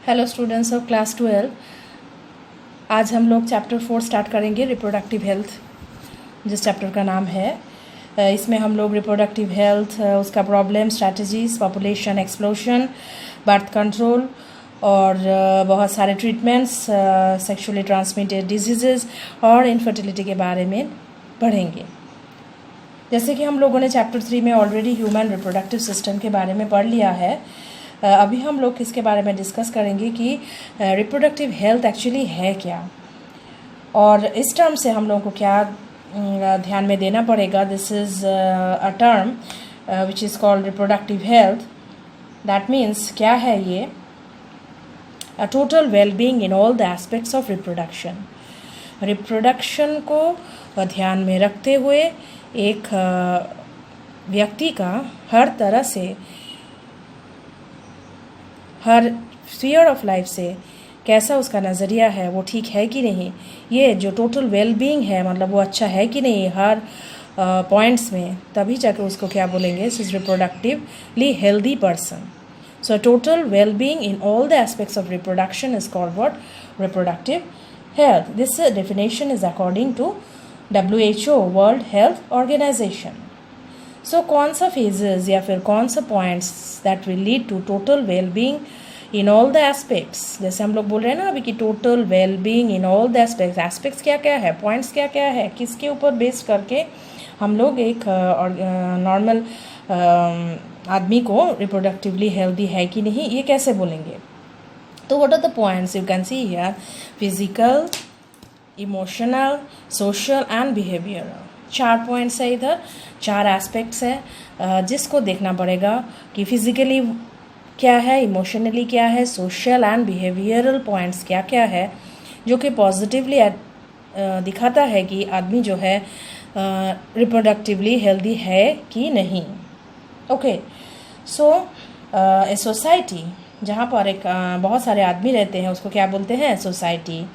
Hello students of class 12। आज हम लोग चैप्टर 4 स्टार्ट करेंगे, रिप्रोडक्टिव हेल्थ, जिस चैप्टर का नाम है। इसमें हम लोग रिप्रोडक्टिव हेल्थ, उसका problem, strategies, population explosion, birth control और बहुत सारे ट्रीटमेंट्स, सेक्सुअली ट्रांसमिटेड डिजीज़ और इनफर्टिलिटी के बारे में पढ़ेंगे। जैसे कि हम लोगों ने चैप्टर 3 में ऑलरेडी ह्यूमन रिप्रोडक्टिव सिस्टम के बारे में पढ़ लिया है। अभी हम लोग किसके बारे में डिस्कस करेंगे कि रिप्रोडक्टिव हेल्थ एक्चुअली है क्या, और इस टर्म से हम लोगों को क्या ध्यान में देना पड़ेगा। This is a term which is called reproductive health. That means क्या है ये? A total wellbeing in all the aspects of reproduction. Reproduction को ध्यान में रखते हुए एक व्यक्ति का हर तरह से, हर स्फीयर ऑफ लाइफ से कैसा उसका नज़रिया है, वो ठीक है कि नहीं, ये जो टोटल वेलबींग है, मतलब वो अच्छा है कि नहीं हर पॉइंट्स में, तभी जाकर उसको क्या बोलेंगे? This is reproductively healthy person. So total wellbeing in all the aspects of reproduction is called what? Reproductive health. This definition is according to WHO, World Health Organisation. So कौन सा फेजेस या फिर कौन सा points that will lead to total wellbeing in all the aspects? जैसे हम लोग बोल रहे हैं ना अभी कि total wellbeing in all the aspects. Aspects क्या क्या है, पॉइंट्स क्या क्या है, किसके ऊपर बेस्ड करके हम लोग एक नॉर्मल आदमी को रिप्रोडक्टिवली हेल्दी है कि नहीं, ये कैसे बोलेंगे? तो what are the points? You can see here physical, emotional, social and behavioural. 4 points है इधर, 4 एस्पेक्ट्स है जिसको देखना पड़ेगा कि फिजिकली क्या है, इमोशनली क्या है, सोशल एंड बिहेवियरल पॉइंट्स क्या क्या है, जो कि पॉजिटिवली दिखाता है कि आदमी जो है रिप्रोडक्टिवली हेल्दी है कि नहीं। ओके, सो ए सोसाइटी जहाँ पर एक बहुत सारे आदमी रहते हैं उसको क्या बोलते हैं? सोसाइटी।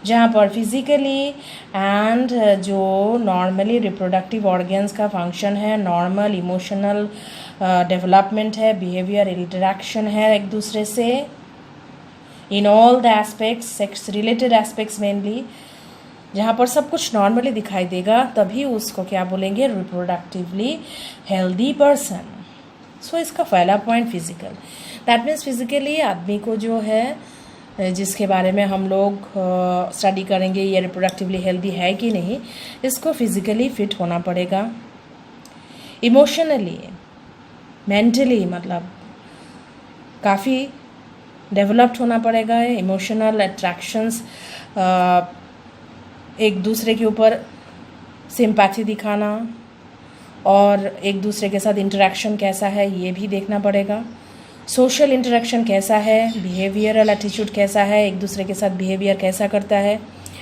जहाँ पर फिजिकली एंड जो नॉर्मली रिप्रोडक्टिव ऑर्गन्स का फंक्शन है, नॉर्मल इमोशनल डेवलपमेंट है, बिहेवियर इंटरेक्शन है एक दूसरे से, इन all the aspects, sex related aspects mainly, जहाँ पर सब कुछ नॉर्मली दिखाई देगा, तभी उसको क्या बोलेंगे? Reproductively healthy person. सो इसका पहला point physical. That means physically आदमी को जो है, जिसके बारे में हम लोग स्टडी करेंगे ये रिप्रोडक्टिवली हेल्दी है कि नहीं, इसको फिजिकली फिट होना पड़ेगा। इमोशनली, मेंटली, मतलब काफ़ी डेवलप्ड होना पड़ेगा। इमोशनल अट्रैक्शंस, एक दूसरे के ऊपर सिंपैथी दिखाना और एक दूसरे के साथ इंटरेक्शन कैसा है ये भी देखना पड़ेगा। सोशल इंटरेक्शन कैसा है, बिहेवियरल एटीट्यूड कैसा है, एक दूसरे के साथ बिहेवियर कैसा करता है,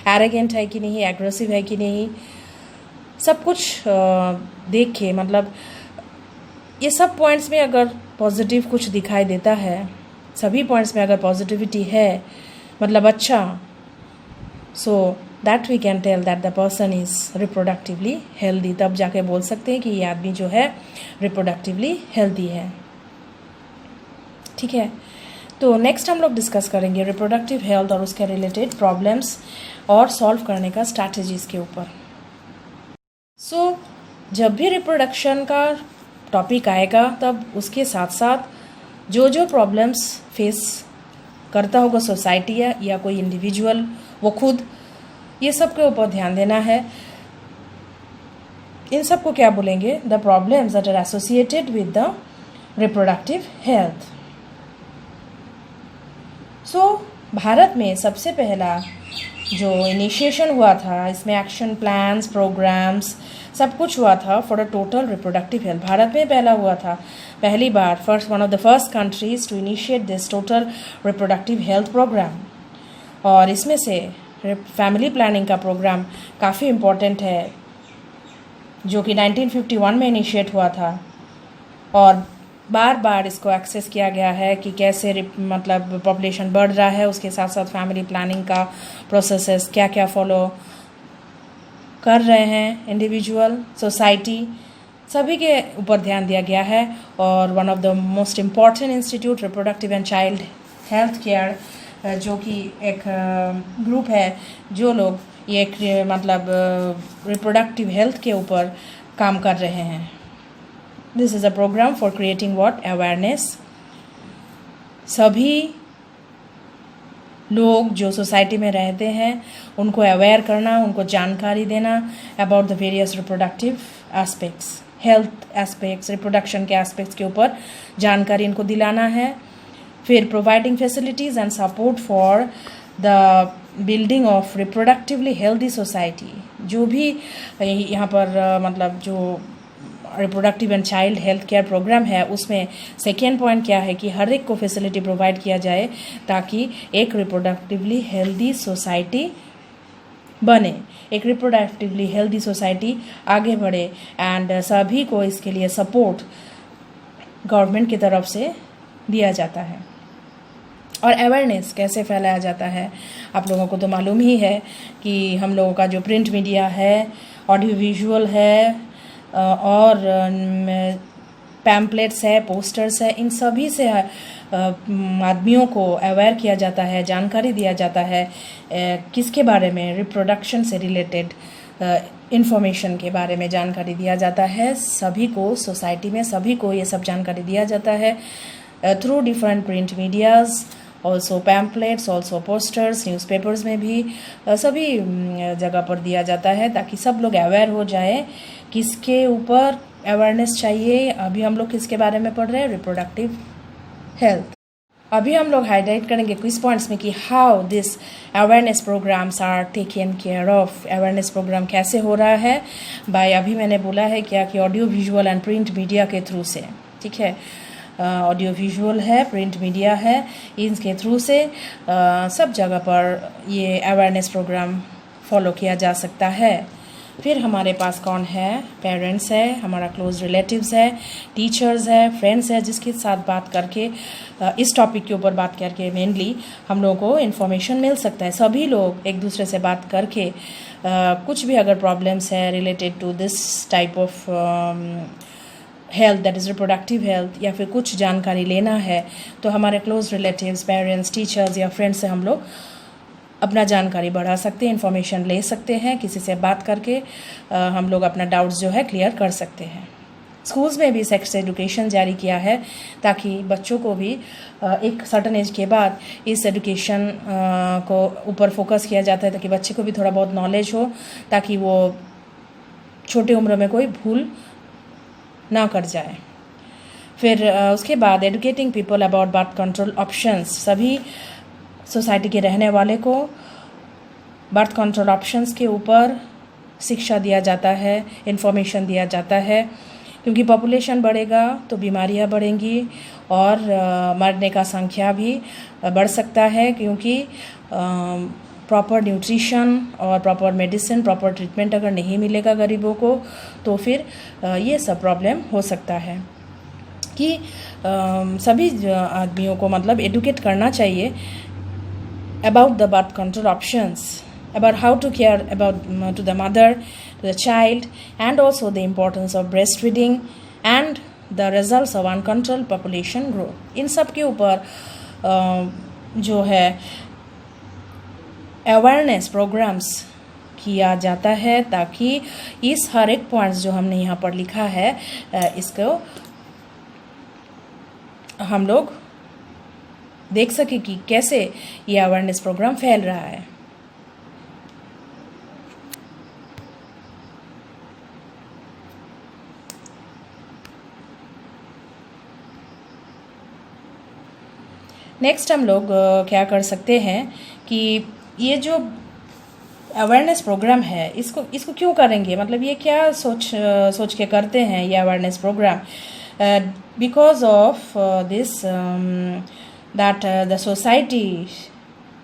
एरोगेंट है कि नहीं, एग्रेसिव है कि नहीं, सब कुछ देख के, मतलब ये सब पॉइंट्स में अगर पॉजिटिव कुछ दिखाई देता है, सभी पॉइंट्स में अगर पॉजिटिविटी है, मतलब अच्छा, so that we can tell that the person is reproductively healthy. तब जाके बोल सकते हैं कि ये आदमी जो है रिप्रोडक्टिवली हेल्दी है। ठीक है, तो नेक्स्ट हम लोग डिस्कस करेंगे रिप्रोडक्टिव हेल्थ और उसके रिलेटेड प्रॉब्लम्स और सॉल्व करने का स्ट्रैटेजीज के ऊपर। सो जब भी रिप्रोडक्शन का टॉपिक आएगा तब उसके साथ साथ जो जो प्रॉब्लम्स फेस करता होगा सोसाइटी या कोई इंडिविजुअल, वो खुद, ये सब के ऊपर ध्यान देना है। इन सब को क्या बोलेंगे? The problems that are associated with the reproductive health. So Bharat में सबसे पहला जो इनिशिएशन हुआ था, इसमें एक्शन प्लान्स, प्रोग्राम्स, सब कुछ हुआ था for a total reproductive health. Bharat में पहला हुआ था, पहली बार, one of the first countries to initiate this total reproductive health programme. और इसमें से फैमिली प्लानिंग का प्रोग्राम काफ़ी इम्पोर्टेंट है, जो कि 1951 में इनिशिएट हुआ था, और बार बार इसको एक्सेस किया गया है कि कैसे मतलब पॉपुलेशन बढ़ रहा है, उसके साथ साथ फैमिली प्लानिंग का प्रोसेसेस क्या क्या फॉलो कर रहे हैं, इंडिविजुअल, सोसाइटी, सभी के ऊपर ध्यान दिया गया है। और one of the most important institute reproductive and child health care जो कि एक ग्रुप है जो लोग ये मतलब रिप्रोडक्टिव हेल्थ के ऊपर काम कर रहे हैं. This is a programme for creating what awareness. सभी लोग जो सोसाइटी में रहते हैं उनको अवेयर करना, उनको जानकारी देना about the various reproductive aspects, health aspects, reproduction के एस्पेक्ट्स के ऊपर जानकारी इनको दिलाना है. फिर providing facilities and support for the building of reproductively healthy society. जो भी यहाँ पर मतलब जो reproductive and child health care programme है उसमें सेकेंड पॉइंट क्या है कि हर एक को फैसिलिटी प्रोवाइड किया जाए ताकि एक रिप्रोडक्टिवली हेल्दी सोसाइटी बने, एक रिप्रोडक्टिवली हेल्दी सोसाइटी आगे बढ़े. एंड सभी को इसके लिए सपोर्ट गवर्नमेंट की तरफ से दिया जाता है. और अवेयरनेस कैसे फैलाया जाता है, आप लोगों को तो मालूम ही है कि हम लोगों का जो प्रिंट मीडिया है, ऑडियो विजुअल है और पैम्पलेट्स है, पोस्टर्स है, इन सभी से आदमियों को अवेयर किया जाता है, जानकारी दिया जाता है. किसके बारे में? रिप्रोडक्शन से रिलेटेड इंफॉर्मेशन के बारे में जानकारी दिया जाता है. सभी को सोसाइटी में सभी को ये सब जानकारी दिया जाता है through different print medias, also pamphlets, also posters, newspapers में भी सभी जगह पर दिया जाता है ताकि सब लोग अवेयर हो जाए. किसके ऊपर अवेयरनेस चाहिए? अभी हम लोग किसके बारे में पढ़ रहे हैं? Reproductive health. अभी हम लोग हाईलाइट करेंगे कुछ पॉइंट्स में कि how this awareness programmes are taken care of. Awareness programme कैसे हो रहा है बाय, अभी मैंने बोला है क्या कि audio visual and print media के थ्रू से. ठीक है, ऑडियो विजुअल है, प्रिंट मीडिया है, इनके थ्रू से सब जगह पर ये अवेयरनेस प्रोग्राम फॉलो किया जा सकता है. फिर हमारे पास कौन है? पेरेंट्स है, हमारा क्लोज रिलेटिव्स है, टीचर्स है, फ्रेंड्स है, जिसके साथ बात करके इस टॉपिक के ऊपर बात करके मेनली हम लोगों को इन्फॉर्मेशन मिल सकता है. सभी लोग एक दूसरे से बात करके कुछ भी अगर प्रॉब्लम्स है related to this type of health, that is reproductive health, या फिर कुछ जानकारी लेना है तो हमारे क्लोज रिलेटिव्स, पेरेंट्स, टीचर्स या फ्रेंड्स से हम लोग अपना जानकारी बढ़ा सकते हैं, इन्फॉर्मेशन ले सकते हैं. किसी से बात करके हम लोग अपना डाउट्स जो है क्लियर कर सकते हैं. स्कूल्स में भी सेक्स एजुकेशन जारी किया है ताकि बच्चों को भी एक सर्टन एज के बाद इस एजुकेशन को ऊपर फोकस किया जाता है ताकि बच्चे को भी थोड़ा बहुत नॉलेज हो, ताकि वो छोटे उम्र में कोई भूल ना कर जाए. फिर उसके बाद educating people about birth control options. सभी सोसाइटी के रहने वाले को बर्थ कंट्रोल ऑप्शंस के ऊपर शिक्षा दिया जाता है, इन्फॉर्मेशन दिया जाता है, क्योंकि पॉपुलेशन बढ़ेगा तो बीमारियां बढ़ेंगी और मरने का संख्या भी बढ़ सकता है, क्योंकि प्रॉपर न्यूट्रिशन और प्रॉपर मेडिसिन, प्रॉपर ट्रीटमेंट अगर नहीं मिलेगा गरीबों को तो फिर ये सब प्रॉब्लम हो सकता है. कि सभी आदमियों को मतलब एडुकेट करना चाहिए about the birth control options, about how to care about to the mother, to the child, and also the importance of breastfeeding and the results of uncontrolled population growth. इन सब के ऊपर जो है अवेयरनेस प्रोग्राम्स किया जाता है ताकि इस हर एक पॉइंट्स जो हमने यहाँ पर लिखा है इसको हम लोग देख सके कि कैसे ये अवेयरनेस प्रोग्राम फैल रहा है. नेक्स्ट हम लोग क्या कर सकते हैं कि ये जो अवेयरनेस प्रोग्राम है इसको क्यों करेंगे, मतलब ये क्या सोच के करते हैं ये awareness programme. Because of this that the society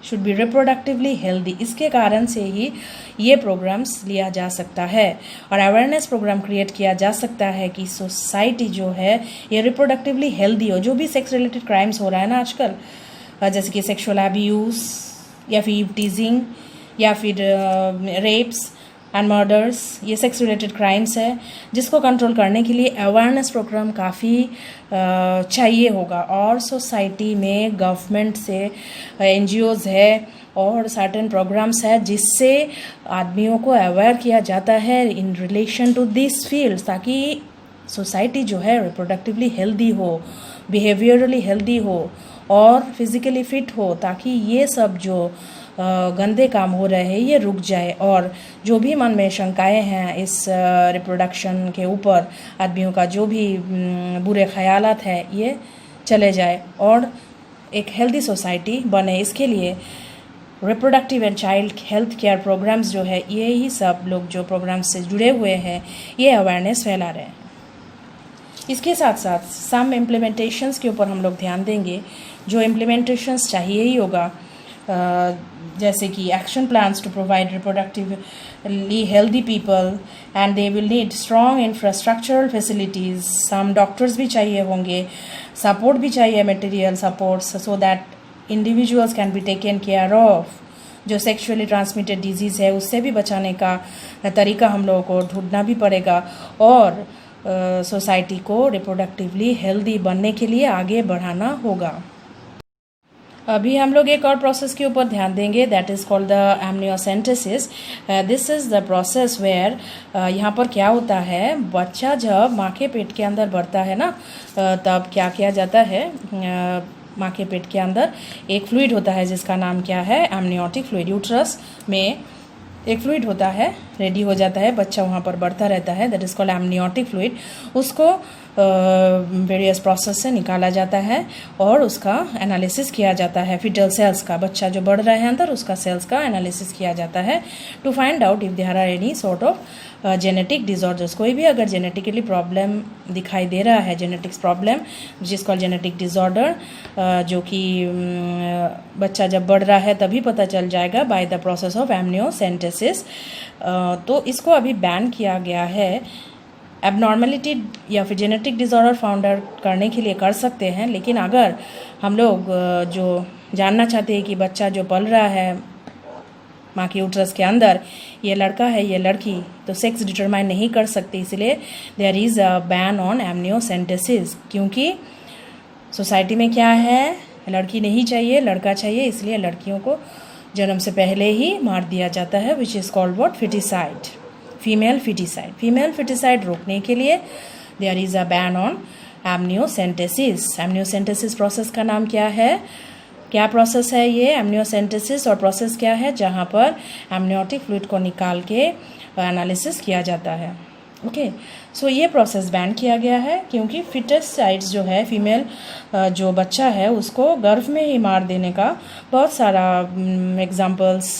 should be reproductively healthy. इसके कारण से ही ये प्रोग्राम्स लिया जा सकता है और अवेयरनेस प्रोग्राम क्रिएट किया जा सकता है कि सोसाइटी जो है ये रिप्रोडक्टिवली हेल्दी हो. जो भी सेक्स रिलेटेड क्राइम्स हो रहा है ना आजकल, जैसे कि सेक्सुअल अब्यूज़ या फिर टीजिंग या फिर रेप्स एंड मर्डर्स, ये सेक्स रिलेटेड क्राइम्स है, जिसको कंट्रोल करने के लिए अवेयरनेस प्रोग्राम काफ़ी चाहिए होगा। और सोसाइटी में गवर्नमेंट से NGOs है और सर्टेन प्रोग्राम्स है जिससे आदमियों को अवेयर किया जाता है in relation to this field, ताकि सोसाइटी जो है रिप्रोडक्टिवली हेल्दी हो, बिहेवियरली हेल्दी हो और फिजिकली फिट हो, ताकि ये सब जो गंदे काम हो रहे हैं ये रुक जाए और जो भी मन में शंकाएं हैं इस रिप्रोडक्शन के ऊपर, आदमियों का जो भी बुरे ख्यालात है ये चले जाए और एक हेल्दी सोसाइटी बने। इसके लिए reproductive and child health care programmes जो है ये ही सब लोग जो प्रोग्राम्स से जुड़े हुए हैं ये अवेयरनेस फैला रहे हैं। इसके साथ साथ सम इम्प्लीमेंटेशंस के ऊपर हम लोग ध्यान देंगे, जो इम्प्लीमेंटेशंस चाहिए ही होगा, जैसे कि action plans to provide reproductively healthy people and they will need strong infrastructural facilities. Some doctors भी चाहिए होंगे, सपोर्ट भी चाहिए, material supports, so that individuals can be taken care of. जो सेक्सुअली ट्रांसमिटेड डिजीज़ है उससे भी बचाने का तरीका हम लोगों को ढूंढना भी पड़ेगा और सोसाइटी को रिप्रोडक्टिवली हेल्दी बनने के लिए आगे बढ़ाना होगा। अभी हम लोग एक और प्रोसेस के ऊपर ध्यान देंगे, that is called the amniocentesis. This is the process where यहाँ पर क्या होता है, बच्चा जब माँ के पेट के अंदर बढ़ता है ना, तब क्या किया जाता है, माँ के पेट के अंदर एक फ्लूइड होता है जिसका नाम क्या है, एमनियोटिक फ्लूइड। यूट्रस में एक फ्लूइड होता है, रेडी हो जाता है, बच्चा वहाँ पर बढ़ता रहता है, that is called amniotic fluid. उसको वेरियस प्रोसेस से निकाला जाता है और उसका एनालिसिस किया जाता है, फिटल सेल्स का, बच्चा जो बढ़ रहा है अंदर उसका सेल्स का एनालिसिस किया जाता है to find out if there are any sort of genetic disorders. कोई भी अगर जेनेटिकली प्रॉब्लम दिखाई दे रहा है, genetics problem which is called genetic disorder, जो कि बच्चा जब बढ़ रहा है तभी पता चल जाएगा by the process of amniocentesis. तो इसको अभी बैन किया गया है। एबनॉर्मलिटी या फिर जेनेटिक डिसऑर्डर फाउंड आउट करने के लिए कर सकते हैं, लेकिन अगर हम लोग जो जानना चाहते हैं कि बच्चा जो पल रहा है माँ के यूट्रस के अंदर ये लड़का है ये लड़की, तो सेक्स डिटरमाइन नहीं कर सकते, इसलिए there is a ban on amniocentesis. क्योंकि सोसाइटी में क्या है, लड़की नहीं चाहिए लड़का चाहिए, इसलिए लड़कियों को जन्म से पहले ही मार दिया जाता है, which is called what, foeticide, female foeticide. Female foeticide रोकने के लिए there is a ban on amniocentesis. Amniocentesis process का नाम क्या है, क्या प्रोसेस है ये एमनियोसेंटेसिस, और प्रोसेस क्या है जहाँ पर एमनियोटिक फ्लूइड को निकाल के एनालिसिस किया जाता है। ओके, सो ये प्रोसेस बैन किया गया है क्योंकि फिटिसाइड्स जो है, फीमेल जो बच्चा है उसको गर्भ में ही मार देने का बहुत सारा एग्जाम्पल्स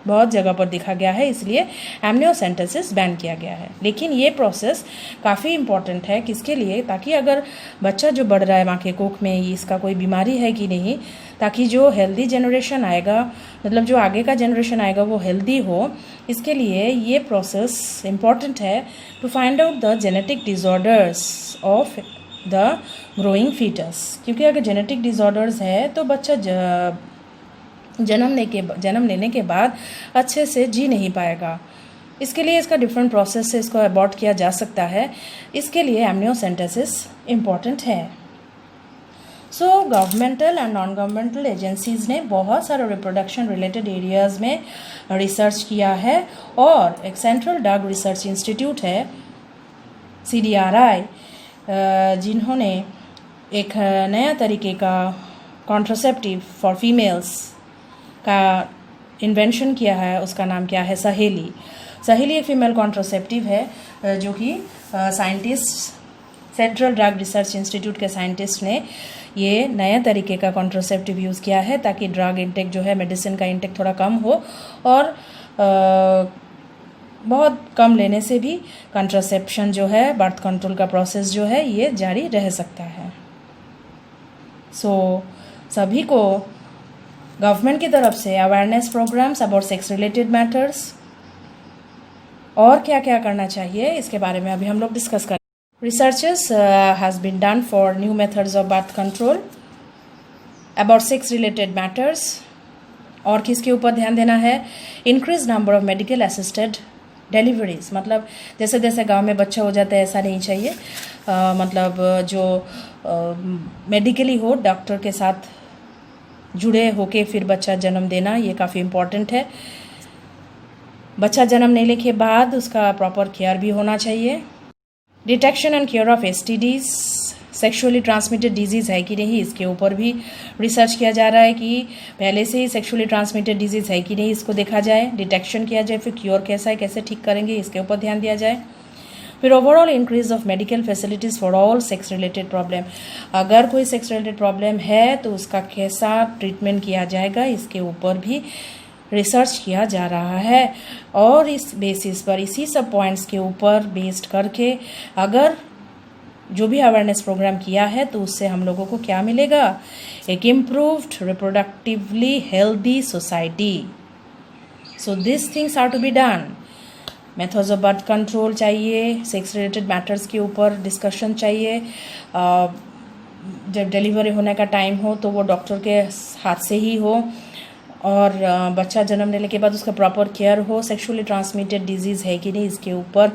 बहुत जगह पर देखा गया है, इसलिए एमनियोसेंटेसिस बैन किया गया है। लेकिन ये प्रोसेस काफ़ी इम्पॉर्टेंट है, किसके लिए, ताकि अगर बच्चा जो बढ़ रहा है माँ के कोख में इसका कोई बीमारी है कि नहीं, ताकि जो हेल्दी जनरेशन आएगा, मतलब जो आगे का जनरेशन आएगा वो हेल्दी हो, इसके लिए ये प्रोसेस इम्पॉर्टेंट है to find out the genetic disorders of the growing foetus. क्योंकि अगर जेनेटिक डिसऑर्डर्स है तो बच्चा जन्म लेने के बाद अच्छे से जी नहीं पाएगा। इसके लिए इसका डिफरेंट प्रोसेस से इसको अबॉर्ट किया जा सकता है, इसके लिए एमनियोसेंटेसिस इम्पॉर्टेंट है। So governmental and non governmental agencies ने बहुत सारे रिप्रोडक्शन रिलेटेड एरियाज़ में रिसर्च किया है और एक सेंट्रल ड्रग रिसर्च इंस्टीट्यूट है CDRI, जिन्होंने एक नया तरीके का कॉन्ट्रासेप्टिव फॉर फीमेल्स का इन्वेंशन किया है। उसका नाम क्या है, सहेली। सहेली एक फीमेल कॉन्ट्रासेप्टिव है जो कि scientist, central drug research institute के साइंटिस्ट ने ये नया तरीके का कॉन्ट्रासेप्टिव यूज़ किया है ताकि ड्रग इंटेक जो है, मेडिसिन का इंटेक थोड़ा कम हो और बहुत कम लेने से भी कॉन्ट्रासेप्शन जो है, बर्थ कंट्रोल का प्रोसेस जो है ये जारी रह सकता है। सो सभी को गवर्नमेंट की तरफ से awareness programmes about sex related matters और क्या क्या करना चाहिए इसके बारे में अभी हम लोग डिस्कस करें। Researches has been done for new methods of birth control about sex related matters. और किसके ऊपर ध्यान देना है, increase number of medical assisted deliveries, मतलब जैसे जैसे गांव में बच्चा हो जाता है ऐसा नहीं चाहिए, मतलब जो मेडिकली हो, डॉक्टर के साथ जुड़े होके फिर बच्चा जन्म देना, ये काफ़ी इम्पॉर्टेंट है। बच्चा जन्म लेने के बाद उसका प्रॉपर केयर भी होना चाहिए। Detection and care of STDs, sexually transmitted disease है कि नहीं, इसके ऊपर भी रिसर्च किया जा रहा है कि पहले से ही सेक्सुअली ट्रांसमिटेड डिजीज़ है कि नहीं, इसको देखा जाए, डिटेक्शन किया जाए, फिर क्योर कैसा है, कैसे ठीक करेंगे, इसके ऊपर ध्यान दिया जाए। फिर overall increase of medical facilities for all sex related problem, अगर कोई सेक्स रिलेटेड प्रॉब्लम है तो उसका कैसा ट्रीटमेंट किया जाएगा, इसके ऊपर भी रिसर्च किया जा रहा है। और इस बेसिस पर, इसी सब पॉइंट्स के ऊपर बेस्ड करके अगर जो भी अवेयरनेस प्रोग्राम किया है तो उससे हम लोगों को क्या मिलेगा, एक improved reproductively healthy society. So this things are to be done. Methods of birth control चाहिए, सेक्स रिलेटेड मैटर्स के ऊपर डिस्कशन चाहिए। जब डिलीवरी होने का टाइम हो तो वो डॉक्टर के हाथ से ही हो, और बच्चा जन्म लेने के बाद उसका प्रॉपर केयर हो। सेक्सुअली ट्रांसमिटेड डिजीज़ है कि नहीं, इसके ऊपर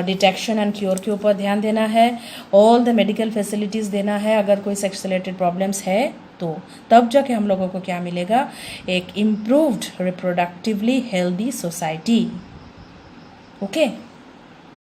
डिटेक्शन एंड क्योर के ऊपर ध्यान देना है। ऑल द मेडिकल फैसिलिटीज़ देना है अगर कोई सेक्स रिलेटेड प्रॉब्लम्स है तो, तब जाके हम लोगों को क्या मिलेगा, एक improved reproductively healthy society. Okay.